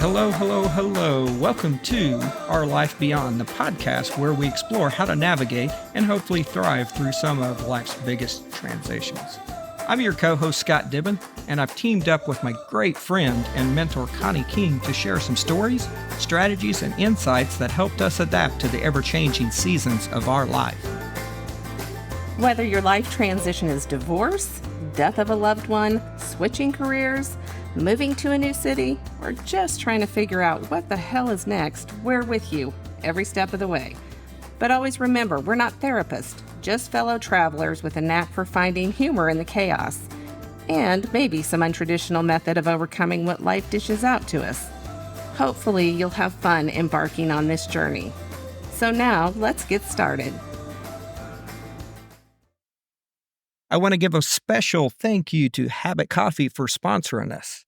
Hello, hello, hello. Welcome to Our Life Beyond, the podcast where we explore how to navigate and hopefully thrive through some of life's biggest transitions. I'm your co-host, Scott Dibben, and I've teamed up with my great friend and mentor, Connie King, to share some stories, strategies, and insights that helped us adapt to the ever-changing seasons of our life. Whether your life transition is divorce, death of a loved one, switching careers, moving to a new city, or just trying to figure out what the hell is next, we're with you every step of the way. But always remember, we're not therapists, just fellow travelers with a knack for finding humor in the chaos, and maybe some untraditional method of overcoming what life dishes out to us. Hopefully, you'll have fun embarking on this journey. So now, let's get started. I want to give a special thank you to Habit Coffee for sponsoring us.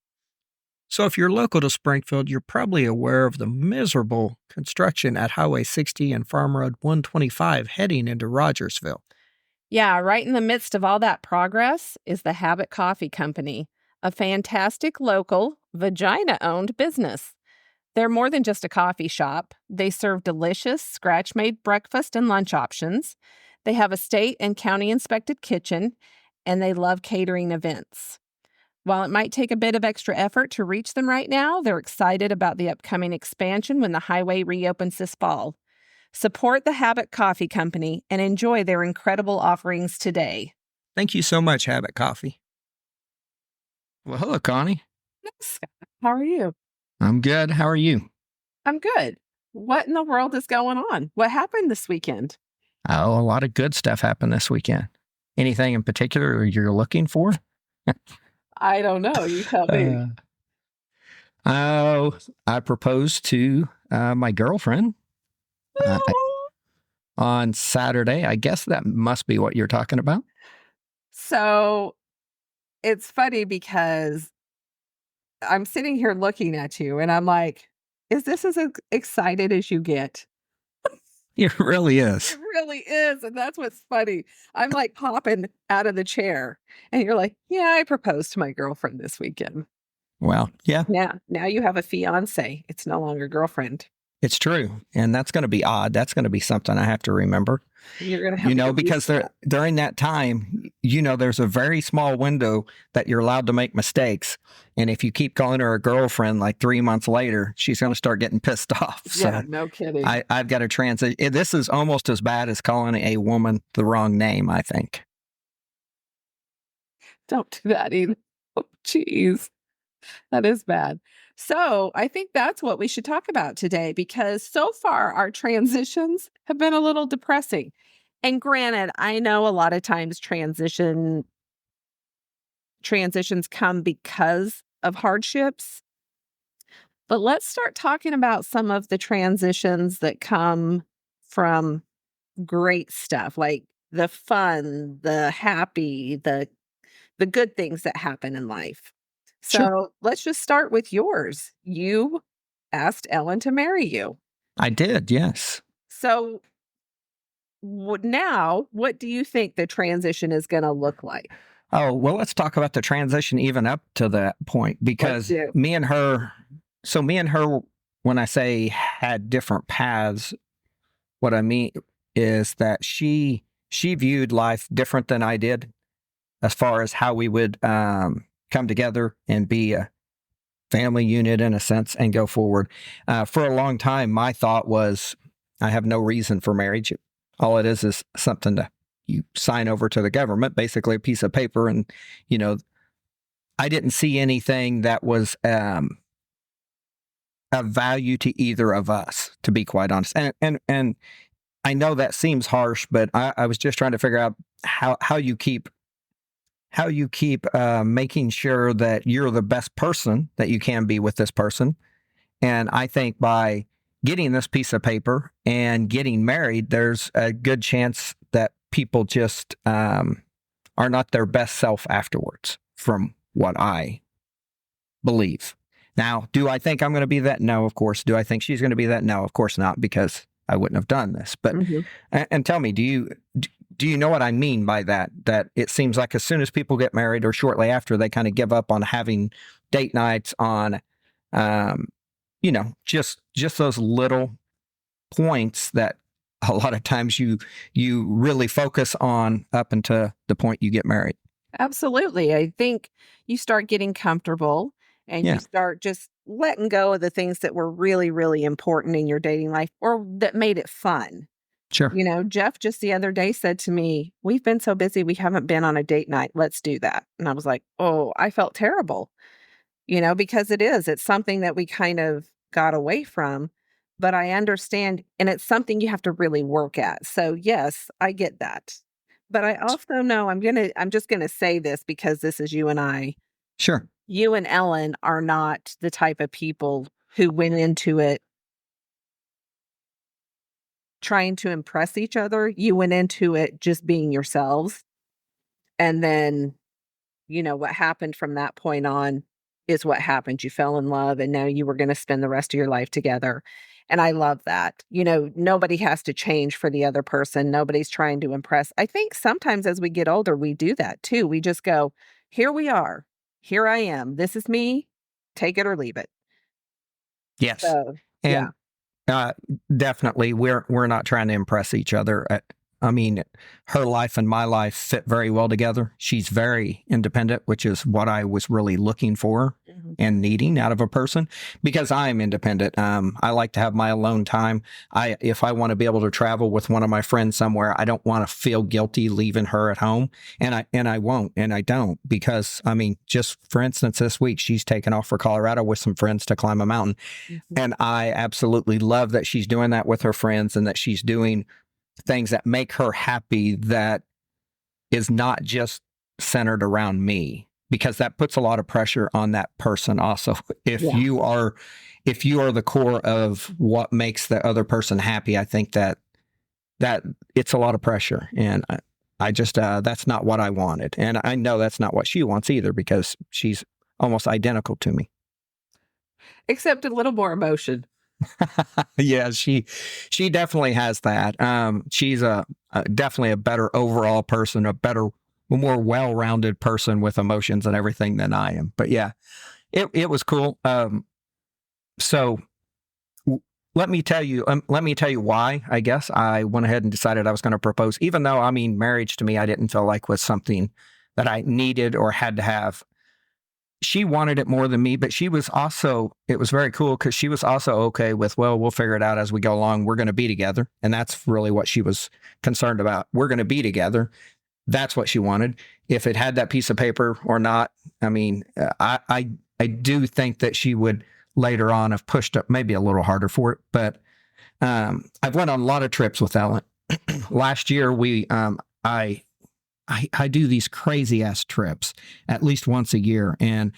So if you're local to Springfield, you're probably aware of the miserable construction at Highway 60 and Farm Road 125 heading into Rogersville. Yeah, right in the midst of all that progress is the Habit Coffee Company, a fantastic local, vagina-owned business. They're more than just a coffee shop. They serve delicious, scratch-made breakfast and lunch options. They have a state and county inspected kitchen, and they love catering events. While it might take a bit of extra effort to reach them right now, they're excited about the upcoming expansion when the highway reopens this fall. Support the Habit Coffee Company and enjoy their incredible offerings today. Thank you so much, Habit Coffee. Well, hello, Connie. Scott, how are you? I'm good. How are you? I'm good. What in the world is going on? What happened this weekend? Oh, a lot of good stuff happened this weekend. Anything in particular you're looking for? I don't know. You tell me. I proposed to my girlfriend on Saturday. I guess that must be what you're talking about. So it's funny because I'm sitting here looking at you and I'm like, is this as excited as you get? It really is. It really is. And that's what's funny. I'm like popping out of the chair and you're like, yeah, I proposed to my girlfriend this weekend. Well, yeah. Now you have a fiance. It's no longer girlfriend. It's true. And that's going to be odd. That's going to be something I have to remember. You're going to have to because during that time, there's a very small window that you're allowed to make mistakes. And if you keep calling her a girlfriend like 3 months later, she's going to start getting pissed off. Yeah, no kidding. I've got to transition. This is almost as bad as calling a woman the wrong name, I think. Don't do that either. Oh, geez. That is bad. So I think that's what we should talk about today, because so far our transitions have been a little depressing. And granted, I know a lot of times transitions come because of hardships. But let's start talking about some of the transitions that come from great stuff, like the fun, the happy, the good things that happen in life. So Sure. Let's just start with yours. You asked Ellen to marry you. I did, yes. So now, what do you think the transition is going to look like? Oh, well, let's talk about the transition even up to that point, because me and her, when I say had different paths, what I mean is that she viewed life different than I did as far as how we would come together and be a family unit in a sense and go forward. For a long time, my thought was, I have no reason for marriage. All it is something that you sign over to the government, basically a piece of paper. And, I didn't see anything that was of value to either of us, to be quite honest. And I know that seems harsh, but I was just trying to figure out how you keep making sure that you're the best person that you can be with this person. And I think by getting this piece of paper and getting married, there's a good chance that people just are not their best self afterwards, from what I believe. Now, do I think I'm going to be that? No, of course. Do I think she's going to be that? No, of course not, because I wouldn't have done this. But and tell me, do you know what I mean by that? That it seems like as soon as people get married or shortly after, they kind of give up on having date nights, on just those little points that a lot of times you really focus on up until the point you get married. Absolutely. I think you start getting comfortable and you start just letting go of the things that were really, really important in your dating life or that made it fun. Sure. Jeff just the other day said to me, "We've been so busy, we haven't been on a date night. Let's do that." And I was like, oh, I felt terrible, because it's something that we kind of got away from, but I understand. And it's something you have to really work at. So yes, I get that. But I also know I'm just going to say this because this is you and I. Sure. You and Ellen are not the type of people who went into it trying to impress each other. You went into it just being yourselves. And then, what happened from that point on is what happened. You fell in love and now you were going to spend the rest of your life together. And I love that. Nobody has to change for the other person. Nobody's trying to impress. I think sometimes as we get older, we do that too. We just go, here we are. Here I am. This is me. Take it or leave it. Yes. So, and definitely we're not trying to impress each other. I mean, her life and my life fit very well together. She's very independent, which is what I was really looking for and needing out of a person, because I'm independent. I like to have my alone time. If I want to be able to travel with one of my friends somewhere, I don't want to feel guilty leaving her at home. And I won't, and I don't, because just for instance, this week, she's taken off for Colorado with some friends to climb a mountain. And I absolutely love that she's doing that with her friends and that she's doing things that make her happy, that is not just centered around me, because that puts a lot of pressure on that person also. If you are the core of what makes the other person happy, I think that it's a lot of pressure. And I just that's not what I wanted. And I know that's not what she wants either, because she's almost identical to me. Except a little more emotion. Yeah, she definitely has that. She's definitely a better overall person, a more well-rounded person with emotions and everything than I am. But yeah, it was cool. So let me tell you why, I guess, I went ahead and decided I was going to propose, even though, marriage to me, I didn't feel like was something that I needed or had to have. She wanted it more than me, but it was very cool because she was also okay with, well, we'll figure it out as we go along. We're going to be together. And that's really what she was concerned about. We're going to be together. That's what she wanted. If it had that piece of paper or not, I do think that she would later on have pushed up maybe a little harder for it. But I've went on a lot of trips with Ellen. Last year, I do these crazy ass trips at least once a year. And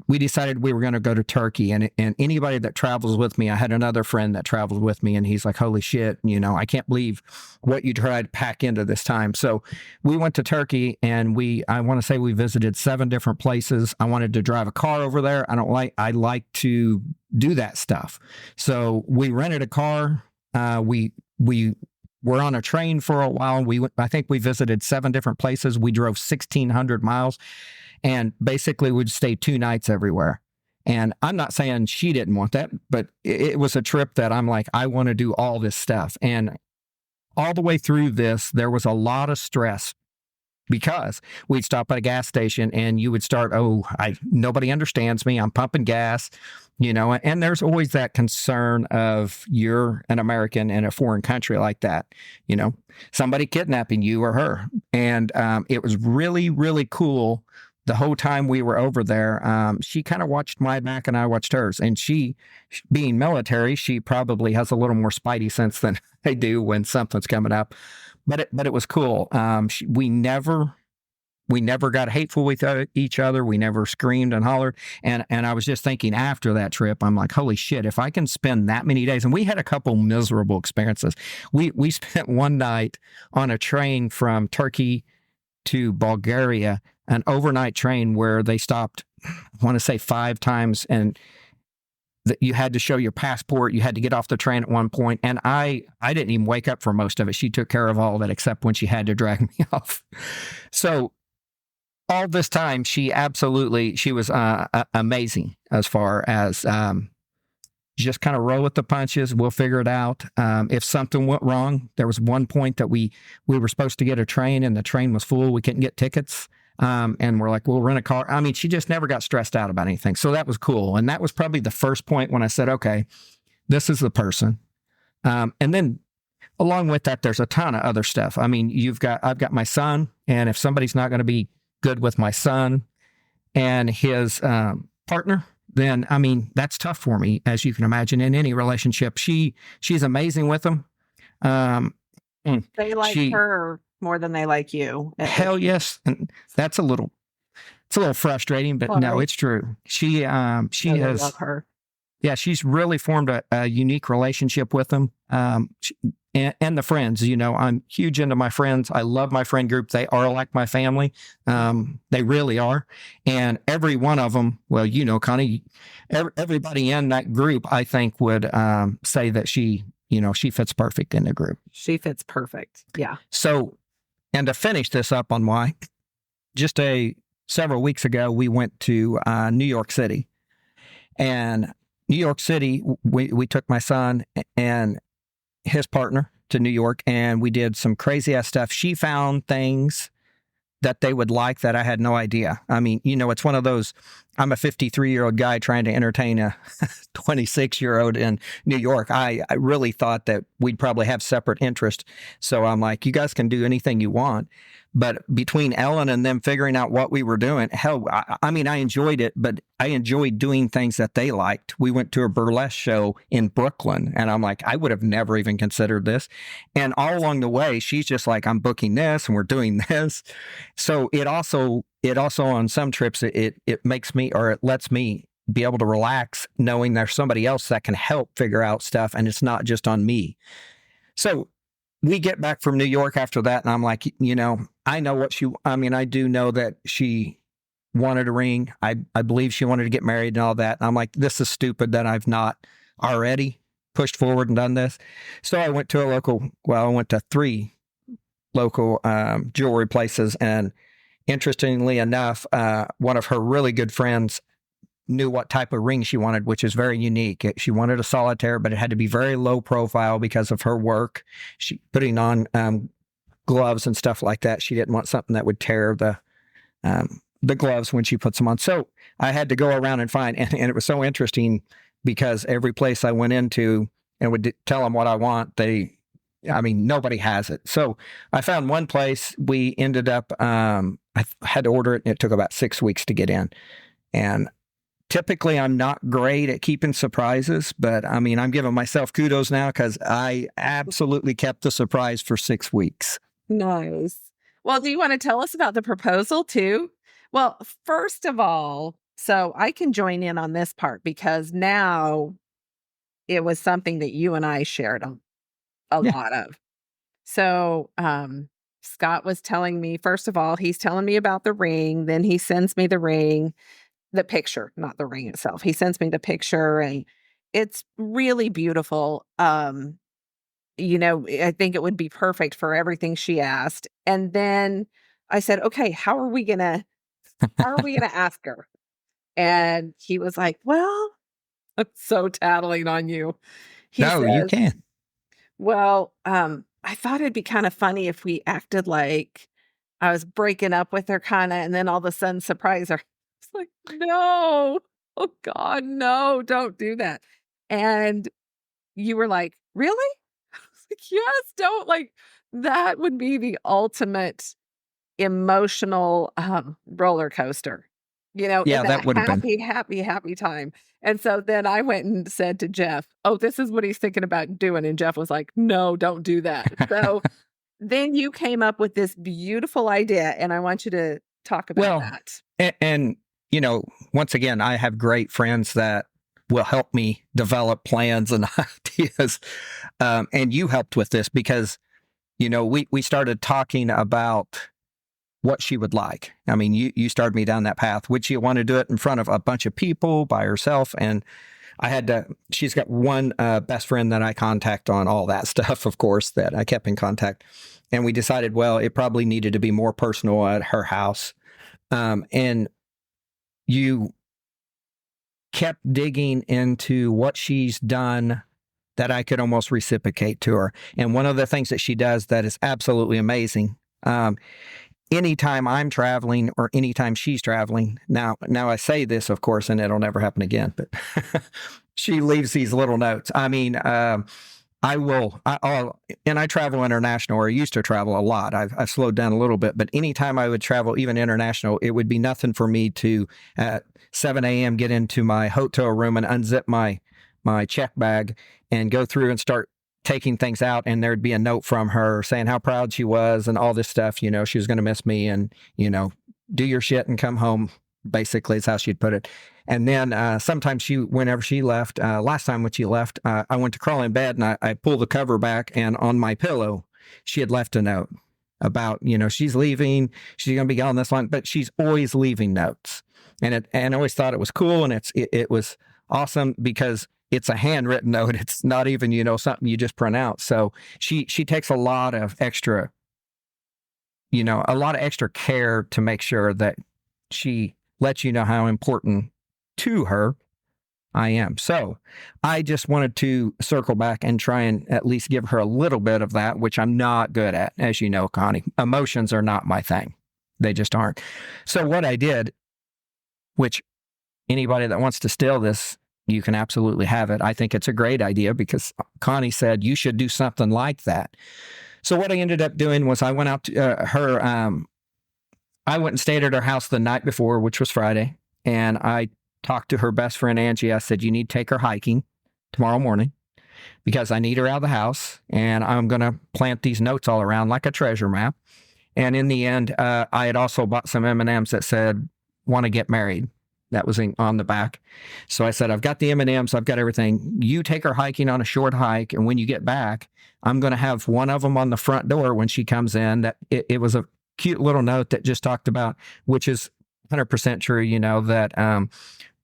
we decided we were going to go to Turkey, and anybody that travels with me, I had another friend that traveled with me, and he's like, holy shit, I can't believe what you tried to pack into this time. So we went to Turkey, and I want to say we visited 7 different places. I wanted to drive a car over there. I like to do that stuff. So we rented a car. We were on a train for a while. I think we visited 7 different places. We drove 1,600 miles, and basically we'd stay 2 nights everywhere. And I'm not saying she didn't want that, but it was a trip that I'm like, I want to do all this stuff. And all the way through this, there was a lot of stress, because we'd stop at a gas station and you would start, nobody understands me. I'm pumping gas, and there's always that concern of, you're an American in a foreign country like that, somebody kidnapping you or her. And it was really, really cool. The whole time we were over there, she kind of watched my back and I watched hers. And she, being military, she probably has a little more spidey sense than I do when something's coming up. But it was cool. We never got hateful with each other. We never screamed and hollered. And I was just thinking after that trip, I'm like, holy shit, if I can spend that many days. And we had a couple miserable experiences. We spent one night on a train from Turkey to Bulgaria, an overnight train where they stopped, I want to say 5 times, and that you had to show your passport. You had to get off the train at one point. And I didn't even wake up for most of it. She took care of all of it, except when she had to drag me off. So all this time, she was amazing as far as just kind of roll with the punches. We'll figure it out. If something went wrong, there was one point that we were supposed to get a train and the train was full. We couldn't get tickets. And we're like, we'll rent a car. I mean, she just never got stressed out about anything. So that was cool. And that was probably the first point when I said, okay, this is the person. And then along with that, there's a ton of other stuff. I mean, I've got my son, and if somebody's not going to be good with my son and his partner, then, I mean, that's tough for me, as you can imagine, in any relationship. She's amazing with them. They like her more than they like you. Hell yes. And it's a little frustrating, but no, it's true. She has, love her. Yeah, she's really formed a unique relationship with them. And the friends, I'm huge into my friends. I love my friend group. They are like my family. They really are. And every one of them, well, Connie, everybody in that group, I think would say that she fits perfect in the group. She fits perfect. Yeah. So, and to finish this up on why, just several weeks ago, we went to New York City. And New York City, we took my son and his partner to New York, and we did some crazy ass stuff. She found things that they would like that I had no idea. I mean, it's one of those, I'm a 53-year-old guy trying to entertain a 26-year-old in New York. I really thought that we'd probably have separate interests. So I'm like, you guys can do anything you want. But between Ellen and them figuring out what we were doing, hell, I mean, I enjoyed it, but I enjoyed doing things that they liked. We went to a burlesque show in Brooklyn, and I'm like, I would have never even considered this. And all along the way, she's just like, I'm booking this and we're doing this. So it also on some trips, it makes me, or it lets me be able to relax knowing there's somebody else that can help figure out stuff, and it's not just on me. So we get back from New York after that, and I'm like, I know I do know that she wanted a ring. I believe she wanted to get married and all that. And I'm like, this is stupid that I've not already pushed forward and done this. So I went to 3 local jewelry places, and interestingly enough, one of her really good friends knew what type of ring she wanted, which is very unique. She wanted a solitaire, but it had to be very low profile because of her work. She putting on gloves and stuff like that. She didn't want something that would tear the gloves when she puts them on. So I had to go around and find, and it was so interesting because every place I went into and would tell them what I want, nobody has it. So I found one place. We ended up, I had to order it, and it took about 6 weeks to get in. And typically, I'm not great at keeping surprises, but I'm giving myself kudos now because I absolutely kept the surprise for 6 weeks. Nice. Well, do you want to tell us about the proposal too? Well, first of all, so I can join in on this part because now it was something that you and I shared a lot of. So, Scott was telling me, first of all, he's telling me about the ring. Then he sends me the ring. The picture, not the ring itself. He sends me the picture, and it's really beautiful. I think it would be perfect for everything she asked. And then I said, okay, how are we gonna ask her? And he was like, well, I'm so tattling on you. You can. Well, I thought it'd be kind of funny if we acted like I was breaking up with her kind of, and then all of a sudden surprise her. It's like, no, oh God, no, don't do that. And you were like, really? I was like, yes, don't, like, that would be the ultimate emotional roller coaster, Yeah, that would have been happy time. And so then I went and said to Jeff, oh, this is what he's thinking about doing. And Jeff was like, no, don't do that. So then you came up with this beautiful idea, and I want you to talk about that. And once again, I have great friends that will help me develop plans and ideas. And you helped with this because, we started talking about what she would like. I mean, you started me down that path. Would she want to do it in front of a bunch of people by herself? And she's got one best friend that I contact on all that stuff, of course, that I kept in contact. And we decided, well, it probably needed to be more personal at her house. And you kept digging into what she's done that I could almost reciprocate to her. And one of the things that she does that is absolutely amazing, anytime I'm traveling or anytime she's traveling, now I say this, of course, and it'll never happen again, but she leaves these little notes. I mean, I travel international, or I used to travel a lot. I've slowed down a little bit, but anytime I would travel, even international, it would be nothing for me to, at 7 a.m., get into my hotel room and unzip my check bag and go through and start taking things out. And there'd be a note from her saying how proud she was and all this stuff. You know, she was going to miss me and, you know, do your shit and come home, basically is how she'd put it. And then sometimes whenever she left, last time when she left, I went to crawl in bed and I pulled the cover back, and on my pillow, she had left a note about, you know, she's leaving, she's going to be gone this long, but she's always leaving notes. And I always thought it was cool, and it was awesome because it's a handwritten note. It's not even, you know, something you just print out. So she takes a lot of extra care to make sure that she lets you know how important to her I am. So I just wanted to circle back and try and at least give her a little bit of that, which I'm not good at. As you know, Connie, emotions are not my thing. They just aren't. So what I did, which anybody that wants to steal this, you can absolutely have it. I think it's a great idea because Connie said you should do something like that. So what I ended up doing was I went out to I went and stayed at her house the night before, which was Friday. And I talked to her best friend, Angie. I said, you need to take her hiking tomorrow morning because I need her out of the house. And I'm going to plant these notes all around like a treasure map. And in the end, I had also bought some M&Ms that said, want to get married. That was on the back. So I said, I've got the M&Ms. I've got everything. You take her hiking on a short hike. And when you get back, I'm going to have one of them on the front door when she comes in. That it was a cute little note that just talked about, which is 100% true, you know, that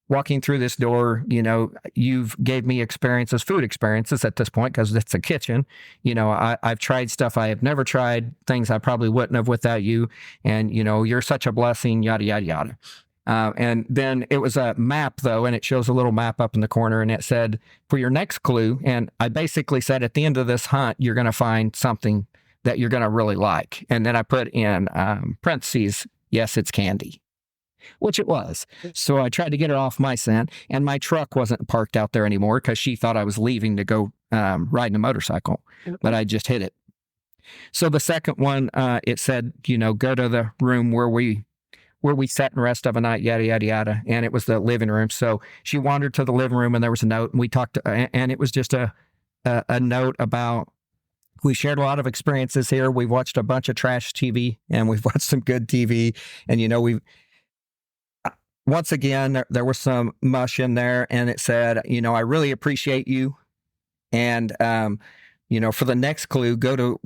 walking through this door, you know, you've gave me food experiences at this point because it's a kitchen. You know, I've tried stuff I have never tried, things I probably wouldn't have without you. And, you know, you're such a blessing, yada, yada, yada. And then it was a map, though, and it shows a little map up in the corner, and it said, for your next clue, and I basically said, at the end of this hunt, you're going to find something that you're going to really like. And then I put in parentheses, yes, it's candy, which it was. So I tried to get it off my scent, and my truck wasn't parked out there anymore because she thought I was leaving to go riding a motorcycle, but I just hit it. So the second one, it said, you know, go to the room where we sat and rest of a night, yada, yada, yada. And it was the living room. So she wandered to the living room and there was a note and we talked, and it was just a note about, we shared a lot of experiences here. We've watched a bunch of trash TV and we've watched some good TV. And, you know, once again, there was some mush in there and it said, you know, I really appreciate you. And, you know, for the next clue, go to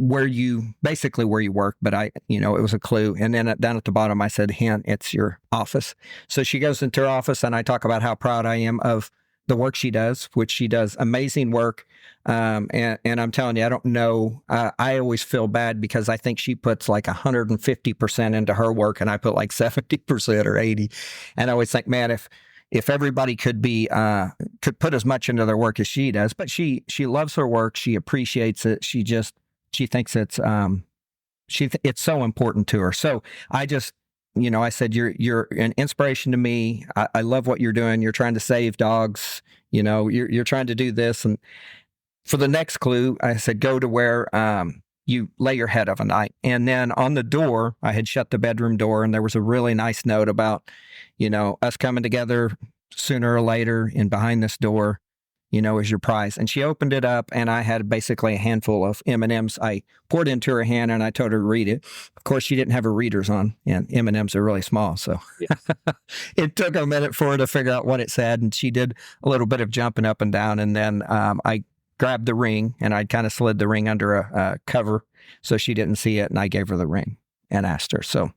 basically where you work, but it was a clue. And then down at the bottom, I said, hint, it's your office. So she goes into her office and I talk about how proud I am of the work she does, which she does amazing work. And I'm telling you, I don't know. I always feel bad because I think she puts like 150% into her work and I put like 70% or 80. And I always think, man, if everybody could put as much into their work as she does, but she loves her work. She appreciates it. She thinks it's so important to her. So I just, you know, I said, you're an inspiration to me. I love what you're doing. You're trying to save dogs. You know, you're trying to do this. And for the next clue, I said, go to where, you lay your head of a night. And then on the door, I had shut the bedroom door and there was a really nice note about, you know, us coming together sooner or later, and behind this door, you know, is your prize. And she opened it up and I had basically a handful of M&Ms. I poured into her hand and I told her to read it. Of course, she didn't have her readers on and M&Ms are really small. So it took a minute for her to figure out what it said. And she did a little bit of jumping up and down. And then I grabbed the ring and I kind of slid the ring under a cover so she didn't see it. And I gave her the ring and asked her. So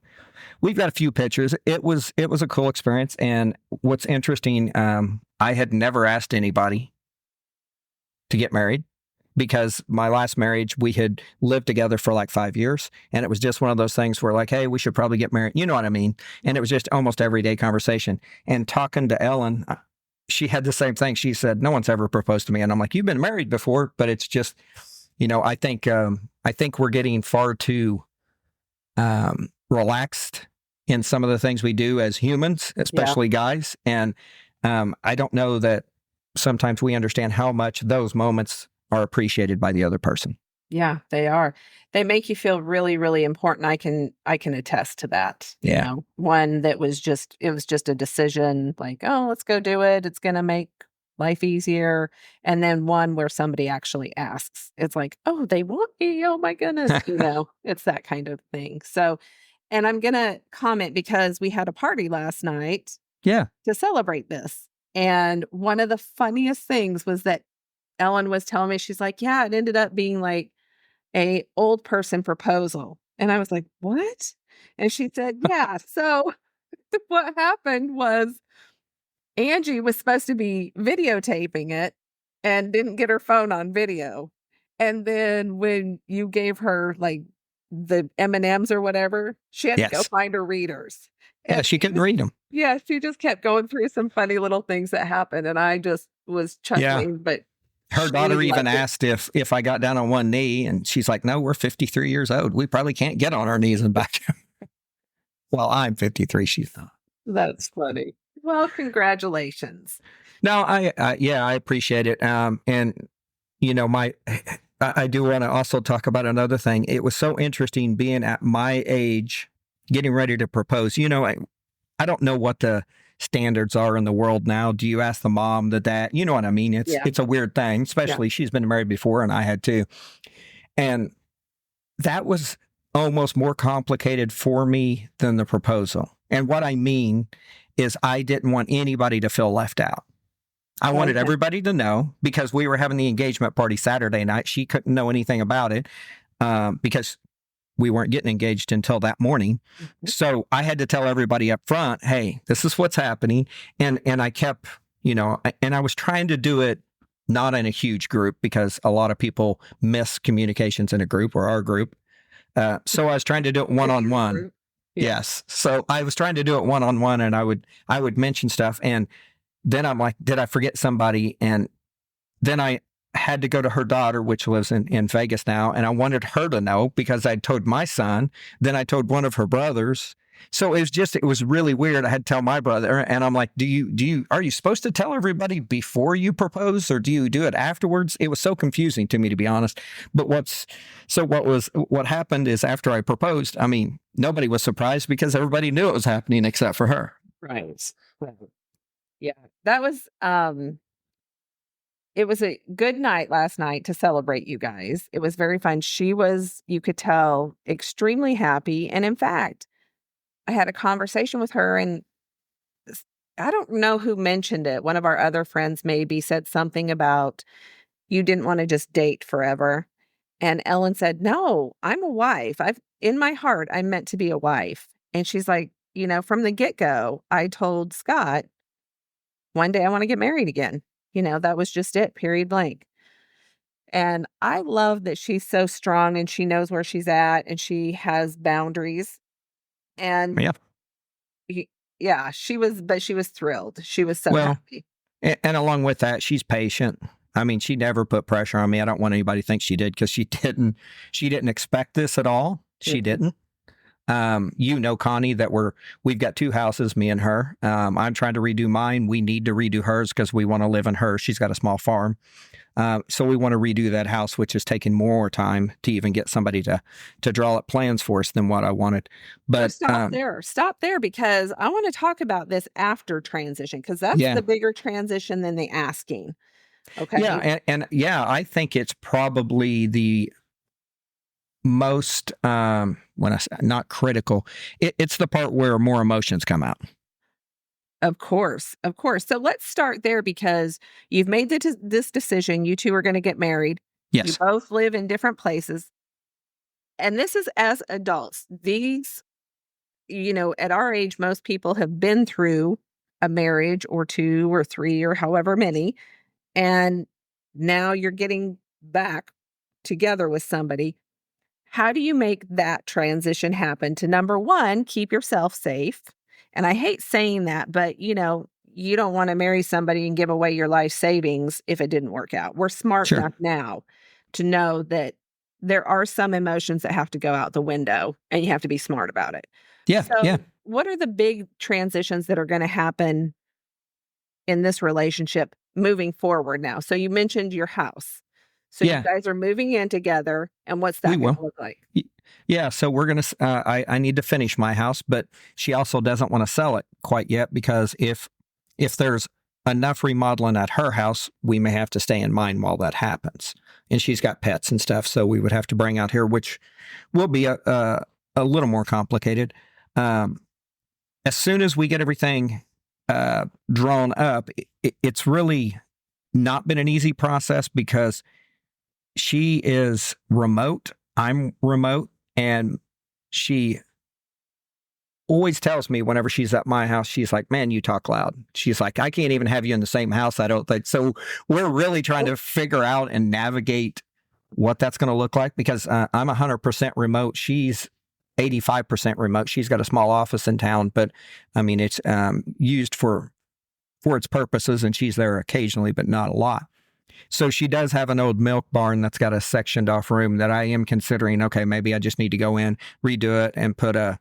we've got a few pictures. It was a cool experience. And what's interesting, I had never asked anybody to get married because my last marriage, we had lived together for like 5 years. And it was just one of those things where like, hey, we should probably get married. You know what I mean? And it was just almost everyday conversation. And talking to Ellen, she had the same thing. She said, no one's ever proposed to me. And I'm like, you've been married before, but it's just, I think we're getting far too relaxed in some of the things we do as humans, especially guys. And I don't know that sometimes we understand how much those moments are appreciated by the other person. Yeah, they are. They make you feel really, really important. I can attest to that. Yeah. One that was just a decision like, oh, let's go do it. It's going to make life easier. And then one where somebody actually asks. It's like, oh, they want me. Oh my goodness. It's that kind of thing. So, and I'm going to comment because we had a party last night. Yeah. To celebrate this. And one of the funniest things was that Ellen was telling me, she's like, yeah, it ended up being like a old person proposal. And I was like, what? And she said, yeah. So what happened was Angie was supposed to be videotaping it and didn't get her phone on video. And then when you gave her like the M&Ms or whatever, she had to go find her readers. Yeah, she couldn't read them. Yeah, she just kept going through some funny little things that happened. And I just was chuckling, but her daughter even asked if I got down on one knee, and she's like, no, we're 53 years old. We probably can't get on our knees and back. Well, I'm 53. She's not. That's funny. Well, congratulations. No, I appreciate it. And I do want to also talk about another thing. It was so interesting being at my age, getting ready to propose. I don't know what the standards are in the world now. Do you ask the mom, the dad? You know what I mean? It's a weird thing, especially she's been married before and I had too. And that was almost more complicated for me than the proposal. And what I mean is I didn't want anybody to feel left out. I wanted everybody to know because we were having the engagement party Saturday night. She couldn't know anything about it because we weren't getting engaged until that morning. Mm-hmm. So I had to tell everybody up front, hey, this is what's happening. And I kept, and I was trying to do it not in a huge group because a lot of people miss communications in a group or our group. So I was trying to do it one-on-one. Yes. So I was trying to do it one-on-one and I would mention stuff. And then I'm like, did I forget somebody? And then I had to go to her daughter, which lives in Vegas now. And I wanted her to know because I'd told my son. Then I told one of her brothers. So it was really weird. I had to tell my brother and I'm like, are you supposed to tell everybody before you propose or do you do it afterwards? It was so confusing to me, to be honest. But what happened is after I proposed, I mean, nobody was surprised because everybody knew it was happening except for her. Right. Yeah. That was, it was a good night last night to celebrate you guys. It was very fun. She was, you could tell, extremely happy. And in fact, I had a conversation with her and I don't know who mentioned it. One of our other friends maybe said something about you didn't want to just date forever. And Ellen said, no, I'm a wife. In my heart, I'm meant to be a wife. And she's like, from the get-go, I told Scott, one day I want to get married again. That was just it, period blank. And I love that she's so strong and she knows where she's at and she has boundaries. And she was thrilled. She was so happy. And along with that, she's patient. I mean, she never put pressure on me. I don't want anybody to think she did because she didn't. She didn't expect this at all. She didn't. Connie, that we've got two houses, me and her. I'm trying to redo mine. We need to redo hers because we want to live in hers. She's got a small farm. So we want to redo that house, which is taking more time to even get somebody to draw up plans for us than what I wanted. But stop there because I want to talk about this after transition because that's the bigger transition than the asking. Okay. Yeah. And I think it's probably the most, when I say not critical, it's the part where more emotions come out. Of course. So let's start there because you've made this decision. You two are going to get married. Yes. You both live in different places. And this is as adults. These, at our age, most people have been through a marriage or two or three or however many. And now you're getting back together with somebody. How do you make that transition happen to, number one, keep yourself safe? And I hate saying that, but, you don't want to marry somebody and give away your life savings if it didn't work out. We're smart Sure. enough now to know that there are some emotions that have to go out the window and you have to be smart about it. Yeah. So Yeah. what are the big transitions that are going to happen in this relationship moving forward now? So you mentioned your house. So Yeah. you guys are moving in together, and what's that We going to will. look like? Yeah. So we're going to, I need to finish my house, but she also doesn't want to sell it quite yet because if there's enough remodeling at her house, we may have to stay in mine while that happens. And she's got pets and stuff. So we would have to bring out here, which will be a little more complicated. As soon as we get everything drawn up, it's really not been an easy process because she is remote. I'm remote. And she always tells me whenever she's at my house, she's like, man, you talk loud. She's like, I can't even have you in the same house, I don't think. So we're really trying to figure out and navigate what that's going to look like because I'm 100% remote. She's 85% remote. She's got a small office in town, but I mean, it's used for its purposes and she's there occasionally, but not a lot. So she does have an old milk barn that's got a sectioned off room that I am considering, okay, maybe I just need to go in, redo it and put a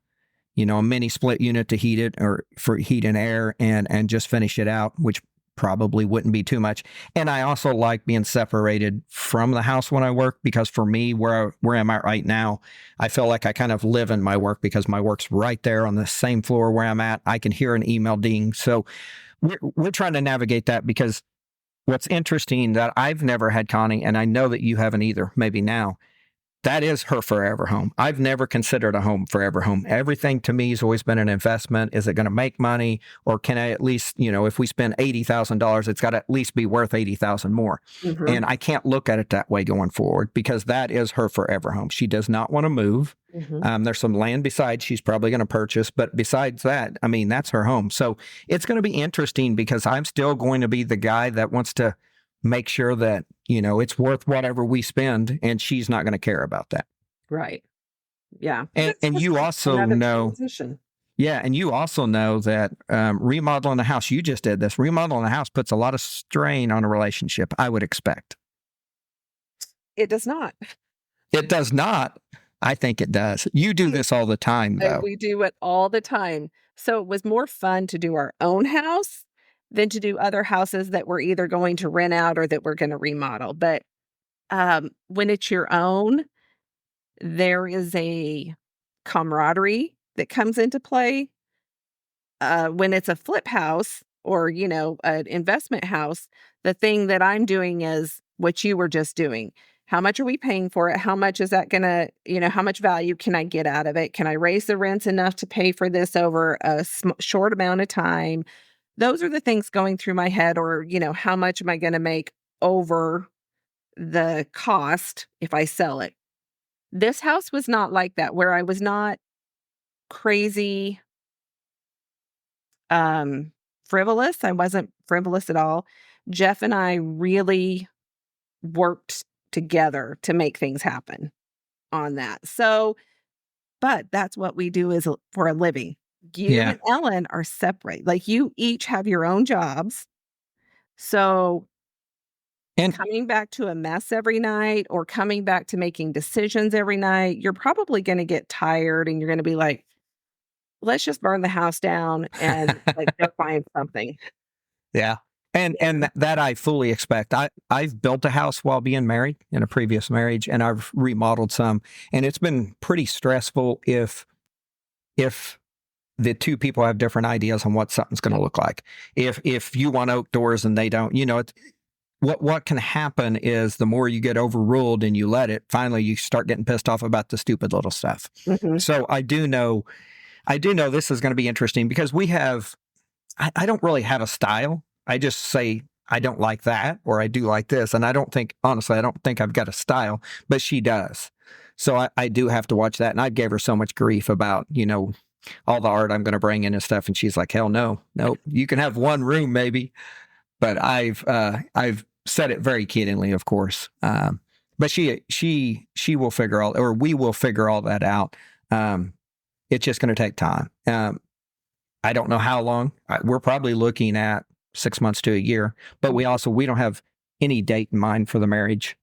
mini split unit to heat it or for heat and air and just finish it out, which probably wouldn't be too much. And I also like being separated from the house when I work because for me, where I'm at right now, I feel like I kind of live in my work because my work's right there on the same floor where I'm at. I can hear an email ding. So we're trying to navigate that because what's interesting that I've never had, Connie, and I know that you haven't either, maybe now, that is her forever home. I've never considered a home forever home. Everything to me has always been an investment. Is it going to make money? Or can I at least, if we spend $80,000, it's got to at least be worth $80,000 more. Mm-hmm. And I can't look at it that way going forward because that is her forever home. She does not want to move. Mm-hmm. There's some land besides she's probably going to purchase. But besides that, I mean, that's her home. So it's going to be interesting because I'm still going to be the guy that wants to make sure that, it's worth whatever we spend and she's not going to care about that. Right. Yeah. And you also know, transition. yeah. And you also know that remodeling a house, you just did this, remodeling a house puts a lot of strain on a relationship, I would expect. It does not. It does not. I think it does. You do this all the time, though. We do it all the time. So it was more fun to do our own house than to do other houses that we're either going to rent out or that we're going to remodel. But when it's your own, there is a camaraderie that comes into play. When it's a flip house or, an investment house, the thing that I'm doing is what you were just doing. How much are we paying for it? How much is that going to, how much value can I get out of it? Can I raise the rents enough to pay for this over a short amount of time? Those are the things going through my head, or, how much am I going to make over the cost if I sell it? This house was not like that, where I was not crazy frivolous. I wasn't frivolous at all. Jeff and I really worked together to make things happen on that. So, but that's what we do is for a living. You and Ellen are separate. Like, you each have your own jobs. So coming back to a mess every night or coming back to making decisions every night, you're probably going to get tired and you're going to be like, let's just burn the house down and go find something. Yeah. And that I fully expect. I've built a house while being married in a previous marriage, and I've remodeled some, and it's been pretty stressful if the two people have different ideas on what something's going to look like. If you want oak doors and they don't, what can happen is the more you get overruled and you let it, finally you start getting pissed off about the stupid little stuff. Mm-hmm. So I do know this is going to be interesting because I don't really have a style. I just say, I don't like that, or I do like this. And honestly, I don't think I've got a style, but she does. So I do have to watch that. And I gave her so much grief about, all the art I'm going to bring in and stuff. And she's like, hell no, you can have one room maybe. But I've said it very kiddingly, of course. But she will figure we will figure all that out. It's just going to take time. I don't know how long. We're probably looking at 6 months to a year, but we don't have any date in mind for the marriage.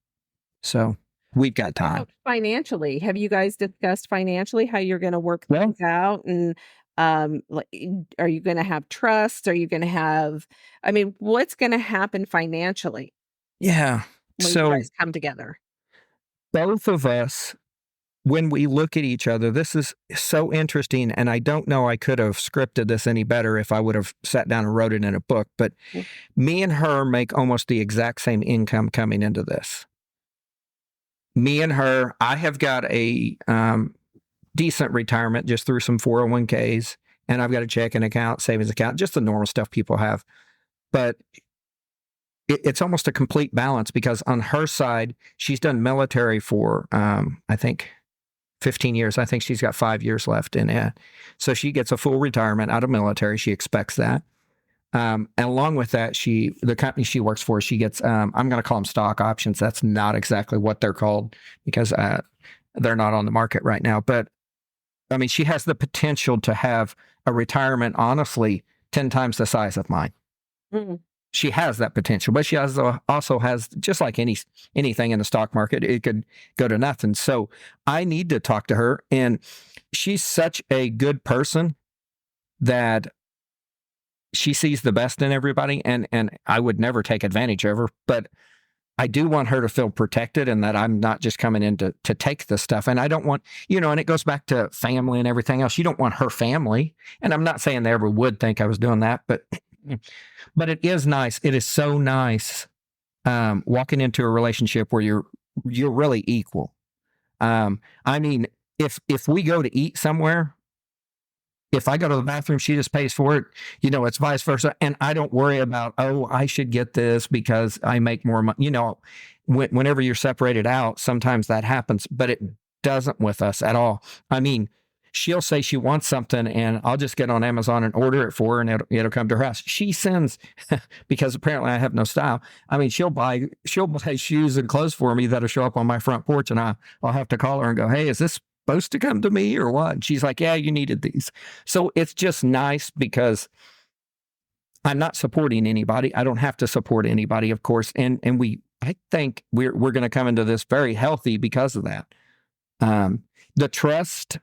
So we've got time. Financially, have you guys discussed financially how you're going to work things out? And are you going to have trust? Are you going to have, what's going to happen financially? Yeah. When you guys come together? Both of us, when we look at each other, this is so interesting. And I don't know, I could have scripted this any better if I would have sat down and wrote it in a book. But me and her make almost the exact same income coming into this. Me and her, I have got a decent retirement just through some 401ks, and I've got a checking account, savings account, just the normal stuff people have. But it's almost a complete balance because on her side, she's done military for, I think, 15 years. I think she's got 5 years left in it. So she gets a full retirement out of military. She expects that. And along with that, the company she works for, she gets, I'm going to call them stock options. That's not exactly what they're called because they're not on the market right now. But she has the potential to have a retirement, honestly, 10 times the size of mine. Mm-hmm. She has that potential, but she also has, just like anything in the stock market, it could go to nothing. So I need to talk to her, and she's such a good person that she sees the best in everybody, and I would never take advantage of her, but I do want her to feel protected and that I'm not just coming in to take this stuff. And I don't want, and it goes back to family and everything else. You don't want her family. And I'm not saying they ever would think I was doing that, but it is nice. It is so nice walking into a relationship where you're really equal. If we go to eat somewhere, if I go to the bathroom, she just pays for it. It's vice versa. And I don't worry about, I should get this because I make more money. Whenever you're separated out, sometimes that happens, but it doesn't with us at all. She'll say she wants something and I'll just get on Amazon and order it for her and it'll come to her house. She sends, because apparently I have no style. She'll buy shoes and clothes for me that'll show up on my front porch, and I'll have to call her and go, hey, is this supposed to come to me or what? And she's like, yeah, you needed these. So it's just nice because I'm not supporting anybody. I don't have to support anybody, of course. And I think we're going to come into this very healthy because of that. The trust,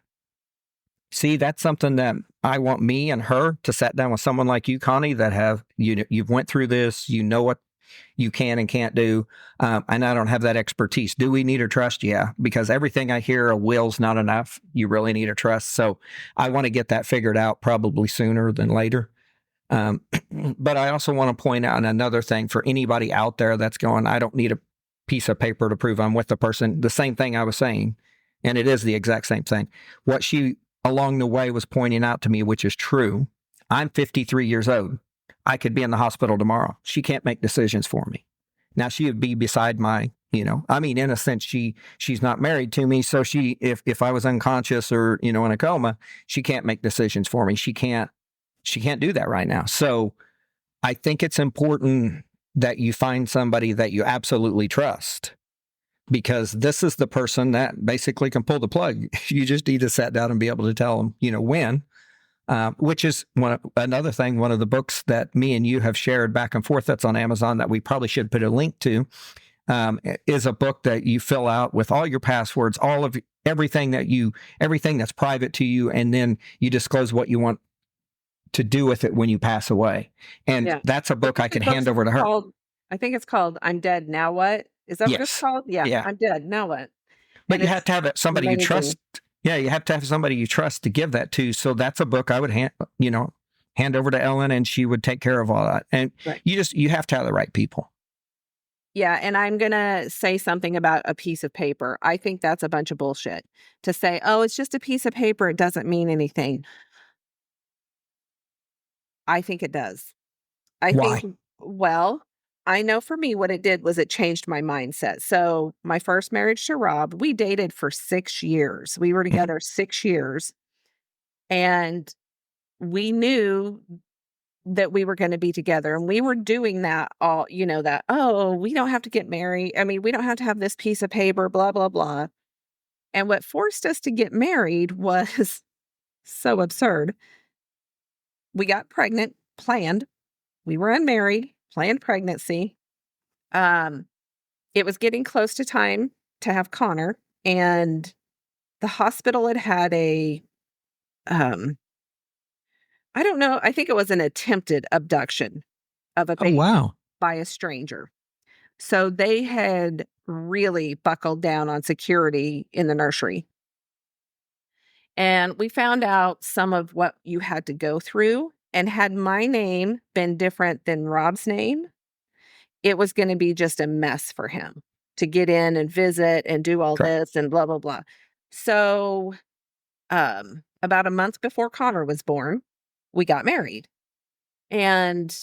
see, that's something that I want me and her to sit down with someone like you, Connie, that you've went through this, what you can and can't do. And I don't have that expertise. Do we need a trust? Yeah, because everything I hear, a will's not enough. You really need a trust. So I want to get that figured out probably sooner than later. But I also want to point out another thing for anybody out there that's going, I don't need a piece of paper to prove I'm with the person. The same thing I was saying, and it is the exact same thing. What she along the way was pointing out to me, which is true. I'm 53 years old. I could be in the hospital tomorrow. She can't make decisions for me. Now she would be beside my, in a sense, she's not married to me. So if I was unconscious or, in a coma, she can't make decisions for me. She can't do that right now. So I think it's important that you find somebody that you absolutely trust, because this is the person that basically can pull the plug. You just need to sit down and be able to tell them, when. Which is another thing, one of the books that me and you have shared back and forth that's on Amazon that we probably should put a link to, is a book that you fill out with all your passwords, all of everything that's private to you, and then you disclose what you want to do with it when you pass away. And that's a book I could hand over to her. I think it's called I'm Dead, Now What? Is that what it's called? Yeah. I'm dead, now what? But you have to have somebody you trust. Yeah, you have to have somebody you trust to give that to. So that's a book I would hand over to Ellen, and she would take care of all that. And you have to have the right people. Yeah, and I'm going to say something about a piece of paper. I think that's a bunch of bullshit to say, it's just a piece of paper. It doesn't mean anything. I think it does. Why? I know for me what it did was it changed my mindset. So my first marriage to Rob, we dated for 6 years. We were together 6 years, and we knew that we were going to be together, and we were doing that all, we don't have to get married. We don't have to have this piece of paper, blah, blah, blah. And what forced us to get married was so absurd. we got pregnant, planned. We were unmarried, planned pregnancy. It was getting close to time to have Connor, and the hospital had a, I don't know, I think it was an attempted abduction of a Oh, baby wow. by a stranger. So they had really buckled down on security in the nursery. And we found out some of what you had to go through. And had my name been different than Rob's name, it was going to be just a mess for him to get in and visit and do all Correct. this and blah, blah, blah. So about a month before Connor was born, we got married. And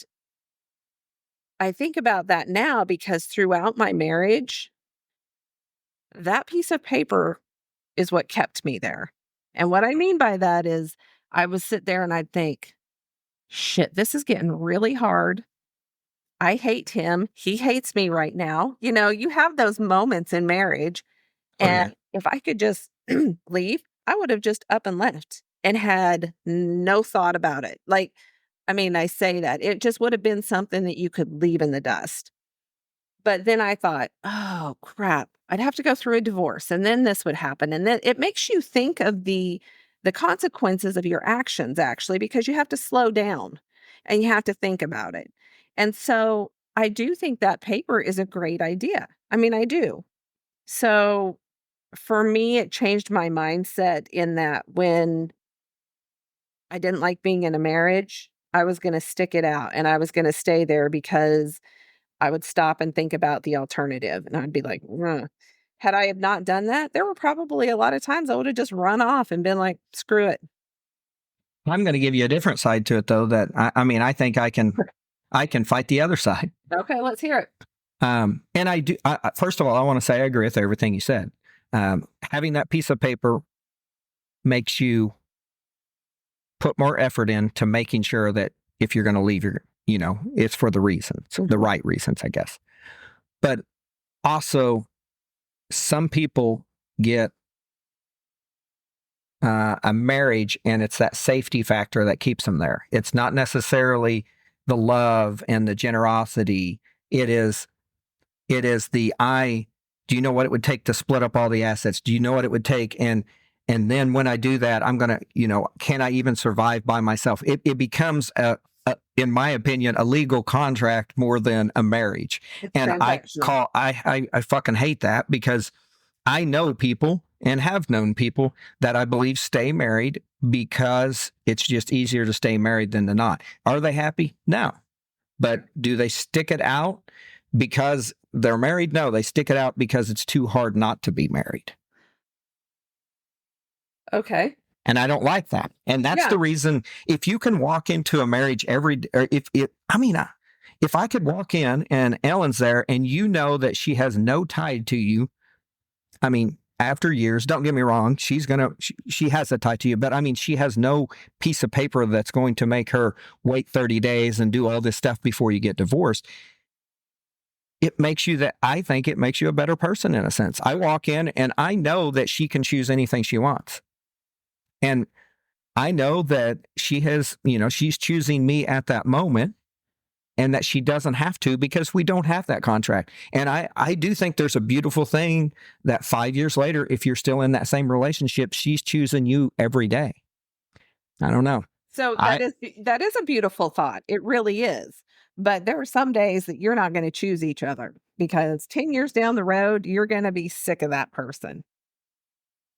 I think about that now because throughout my marriage, that piece of paper is what kept me there. And what I mean by that is I would sit there and I'd think, shit, this is getting really hard. I hate him. He hates me right now. You know, you have those moments in marriage. Oh, yeah. And if I could just leave, I would have just up and left and had no thought about it. Like, I mean, I say that it just would have been something that you could leave in the dust. But then I thought, oh crap, I'd have to go through a divorce and then this would happen. And then it makes you think of the consequences of your actions actually, because you have to slow down and you have to think about it. And so I do think that paper is a great idea. I mean, I do. So for me, it changed my mindset in that when I didn't like being in a marriage, I was going to stick it out and I was going to stay there because I would stop and think about the alternative and I'd be like, "Ruh." Had I have not done that, there were probably a lot of times I would have just run off and been like, screw it. I'm going to give you a different side to it, though. That I mean, I think I can fight the other side. Okay, let's hear it. And I do. First of all, I want to say I agree with everything you said. Having that piece of paper makes you put more effort into making sure that if you're going to leave, it's for the reasons, the right reasons, I guess. But also, some people get a marriage and it's that safety factor that keeps them there. It's not necessarily the love and the generosity. It is do you know what it would take to split up all the assets? Do you know what it would take? And then when I do that, I'm going to, can I even survive by myself? It becomes in my opinion, a legal contract more than a marriage. And I fucking hate that because I know people and have known people that I believe stay married because it's just easier to stay married than to not. Are they happy? No. But do they stick it out because they're married? No, they stick it out because it's too hard not to be married. Okay. And I don't like that. And that's the reason, if you can walk into a marriage if I could walk in and Ellen's there and you know that she has no tie to you, I mean, after years, don't get me wrong, she has a tie to you, but I mean, she has no piece of paper that's going to make her wait 30 days and do all this stuff before you get divorced. I think it makes you a better person in a sense. I walk in and I know that she can choose anything she wants. And I know that she has, she's choosing me at that moment and that she doesn't have to because we don't have that contract. And I do think there's a beautiful thing that 5 years later, if you're still in that same relationship, she's choosing you every day. I don't know. So that is a beautiful thought. It really is. But there are some days that you're not going to choose each other because 10 years down the road, you're going to be sick of that person.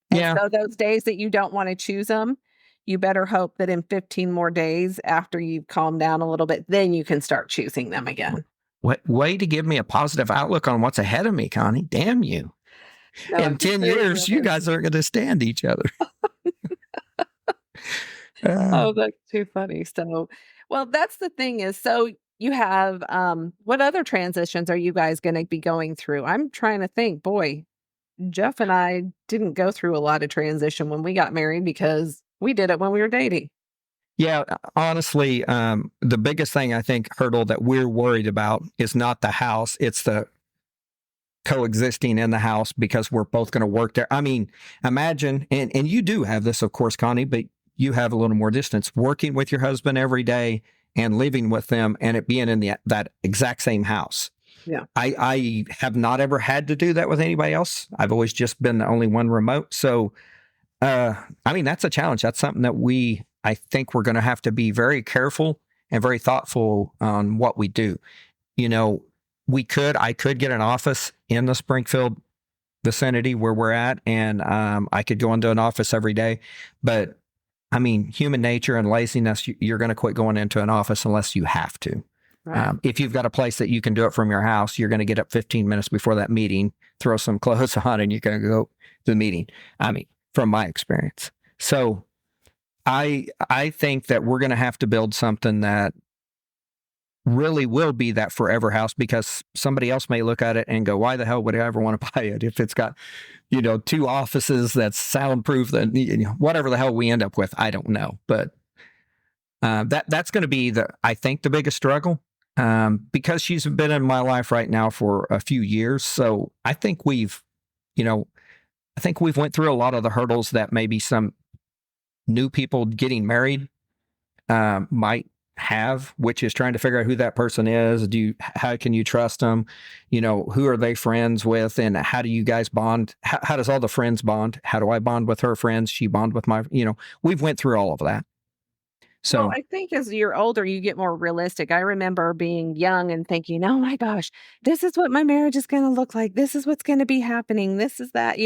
And so those days that you don't want to choose them, you better hope that in 15 more days after you've calmed down a little bit, then you can start choosing them again. What way to give me a positive outlook on what's ahead of me, Connie. Damn you. No, in 10 years, you guys aren't going to stand each other. Oh, that's too funny. So, well, that's the thing is, so you have, what other transitions are you guys going to be going through? I'm trying to think, boy, Jeff and I didn't go through a lot of transition when we got married because we did it when we were dating. Yeah, honestly, the biggest thing I think, hurdle that we're worried about is not the house. It's the coexisting in the house because we're both going to work there. I mean, imagine, and you do have this, of course, Connie, but you have a little more distance. Working with your husband every day and living with them and it being in that exact same house. Yeah. I have not ever had to do that with anybody else. I've always just been the only one remote. So, I mean, that's a challenge. That's something that I think we're going to have to be very careful and very thoughtful on what we do. You know, I could get an office in the Springfield vicinity where we're at, and I could go into an office every day. But I mean, human nature and laziness, you're going to quit going into an office unless you have to. Right. If you've got a place that you can do it from your house, you're going to get up 15 minutes before that meeting, throw some clothes on, and you're going to go to the meeting. I mean, from my experience. So I think that we're going to have to build something that really will be that forever house, because somebody else may look at it and go, why the hell would I ever want to buy it if it's got, 2 offices that's soundproof, and whatever the hell we end up with, I don't know. But that's going to be I think the biggest struggle, because she's been in my life right now for a few years. So I think we've went through a lot of the hurdles that maybe some new people getting married might have, which is trying to figure out who that person is. How can you trust them? Who are they friends with, and how do you guys bond? How does all the friends bond? How do I bond with her friends? She bond with my, we've went through all of that. So Well, I think as you're older, you get more realistic. I remember being young and thinking, oh my gosh, this is what my marriage is going to look like. This is what's going to be happening. This is that,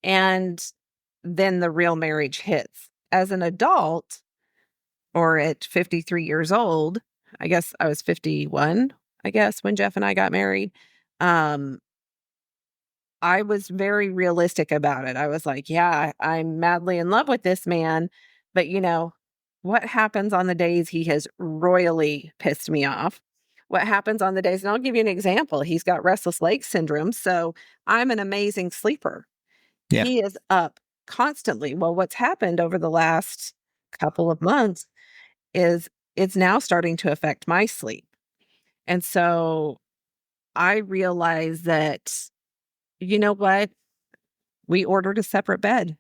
and then the real marriage hits. As an adult, or at 53 years old, I guess I was 51, when Jeff and I got married. I was very realistic about it. I was like, yeah, I'm madly in love with this man, but what happens on the days he has royally pissed me off? What happens on the days, and I'll give you an example. He's got restless leg syndrome, so I'm an amazing sleeper. Yeah. He is up constantly. Well, what's happened over the last couple of months is it's now starting to affect my sleep. And so I realize that, you know what? We ordered a separate bed.